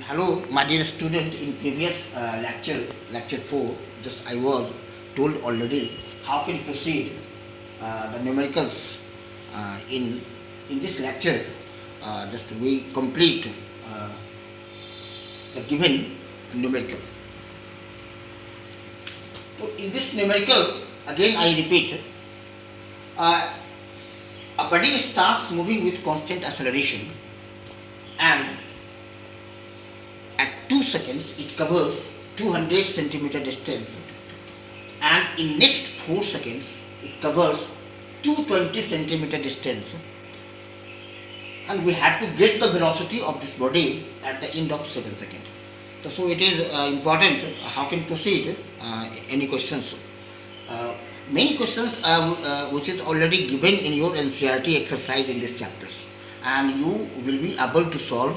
Hello, my dear student. In previous lecture 4, just I was told already how can proceed the numericals in this lecture. Just we complete uh, the given numerical. So in this numerical, again I repeat, uh, a body starts moving with constant acceleration, and at 2 seconds it covers 200 centimeter distance, and in next 4 seconds it covers 220 centimeter distance, and we have to get the velocity of this body at the end of 7 seconds. So it is important how can proceed. Any questions? Many questions which is already given in your NCERT exercise in this chapters, and you will be able to solve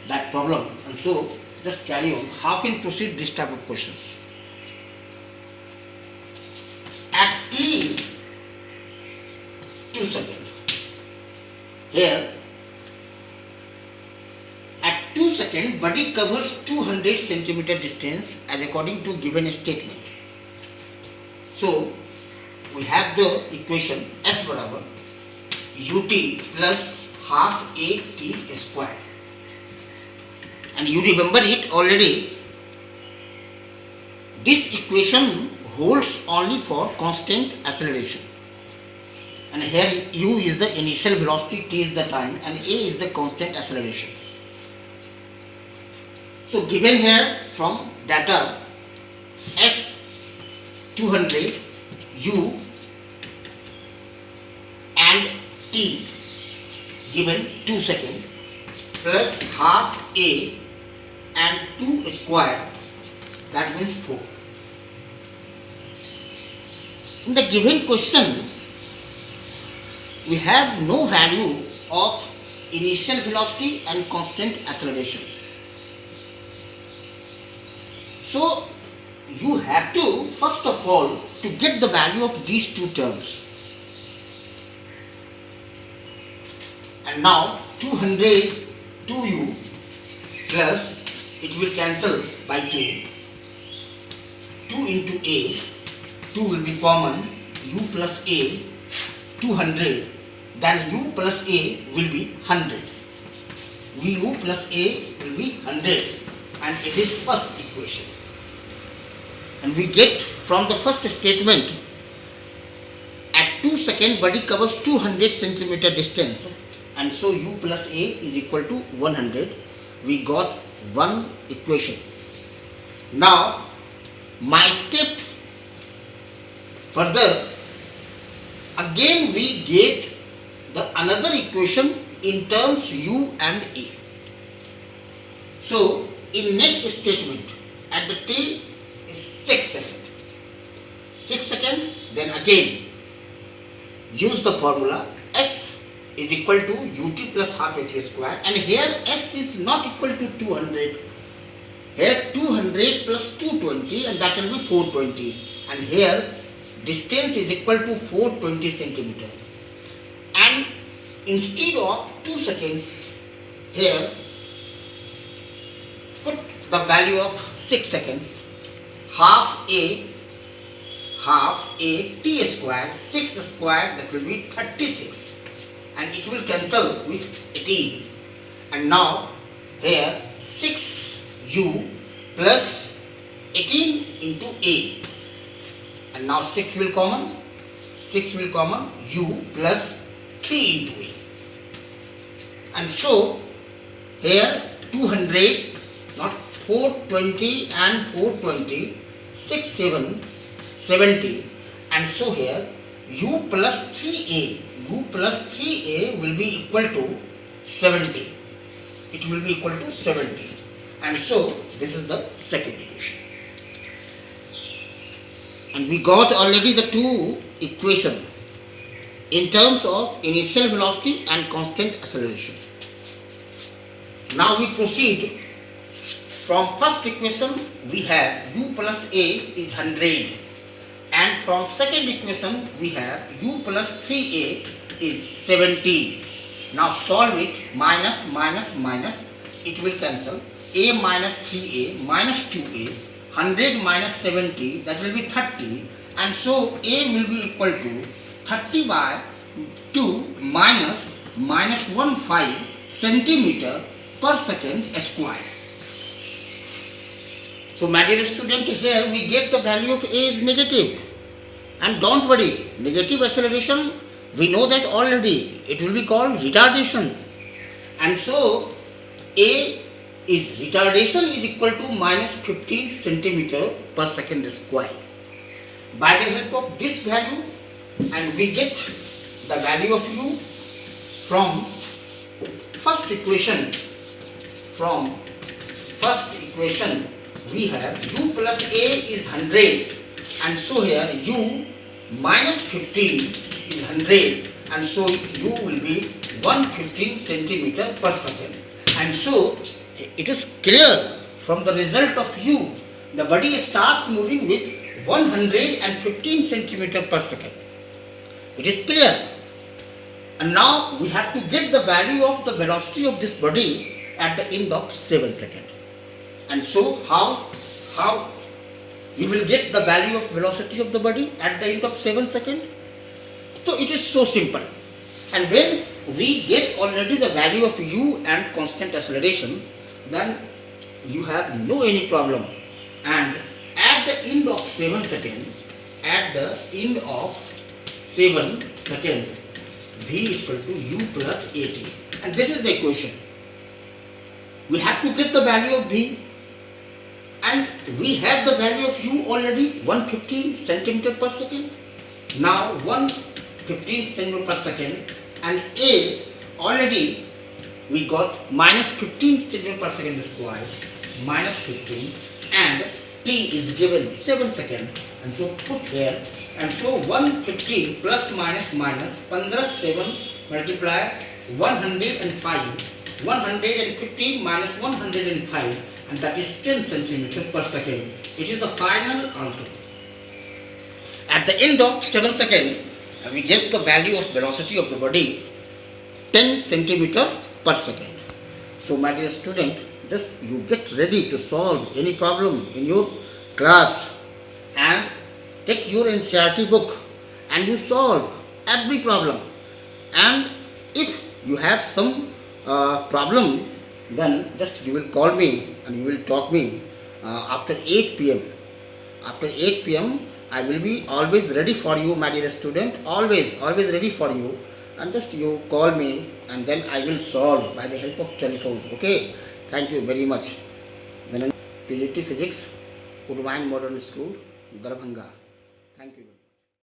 that problem. And so just carry on. How can proceed this type of questions? At t 2 seconds, here at 2 seconds body covers 200 centimeter distance as according to given statement. So we have the equation S barabar ut plus half a t square, and you remember it already. This equation holds only for constant acceleration, and here u is the initial velocity, t is the time, and a is the constant acceleration. So given here from data S 200, u and t given 2 seconds plus half a and 2 square, that means 4. In the given question we have no value of initial velocity and constant acceleration. So you have to first of all to get the value of these two terms. And now 200 2u plus, it will cancel by 2, 2 into a, 2 will be common, u plus a 200, then u plus a will be 100, vu plus a will be 100, and it is first equation. And we get from the first statement, at 2 seconds body covers 200 centimeter distance, and so u plus a is equal to 100. We got one equation. Now my step further, again we get the another equation in terms u and a. So in next statement, at the t is 6 seconds. 6 seconds, then again use the formula S is equal to ut plus half at square, and here S is not equal to 200. Here 200 plus 220, and that will be 420, and here distance is equal to 420 centimeter, and instead of 2 seconds here put the value of 6 seconds, half a t square, 6 square, that will be 36, and it will cancel with 18, and now here 6u plus 18 into a, and now 6 will common, u plus 3 into a, and so here 200, not 420 and 420, 6 7 70, and so here u plus 3a will be equal to 70. It will be equal to 70, and so this is the second equation. And we got already the two equation in terms of initial velocity and constant acceleration. Now we proceed. From first equation we have u plus a is 100, and from second equation we have u plus 3a is 70. Now solve it, minus minus minus it will cancel. A minus 3a minus 2a, 100 minus 70, that will be 30, and so a will be equal to 30 by 2 minus 15 centimeter per second square. So my dear student, here we get the value of a is negative, and don't worry, negative acceleration we know that already, it will be called retardation, and so a is retardation is equal to minus 15 centimeter per second square. By the help of this value, and we get the value of u from first equation. From first equation we have u plus a is 100, and so here u minus 15 is 100, and so u will be 115 centimeter per second. And so it is clear from the result of u, the body starts moving with 115 centimeter per second. It is clear. And now we have to get the value of the velocity of this body at the end of 7 seconds. And so how we will get the value of velocity of the body at the end of 7 seconds? So it is so simple. And when we get already the value of u and constant acceleration, then you have no any problem. And at the end of 7 seconds, v is equal to u plus at. And this is the equation. We have to get the value of v, and we have the value of u already 115 centimeter per second. Now 115 centimeter per second, and a already we got minus 15 centimeter per second square, minus 15, and t is given 7 seconds, and so put here, and so 115 plus minus 15 7 multiply 105, 115 minus 105, and that is 10 centimeter per second. It is the final answer. At the end of 7 seconds, we get the value of velocity of the body 10 centimeter per second. So my dear student, just you get ready to solve any problem in your class, and take your NCERT book and you solve every problem. And if you have some problem, then just you will call me and you will talk me after 8 p.m. After 8 p.m. I will be always ready for you, my dear student, always ready for you, and just you call me and then I will solve by the help of telephone. Okay, thank you very much. PGT Physics, Urban Modern School, Darbhanga. Thank you.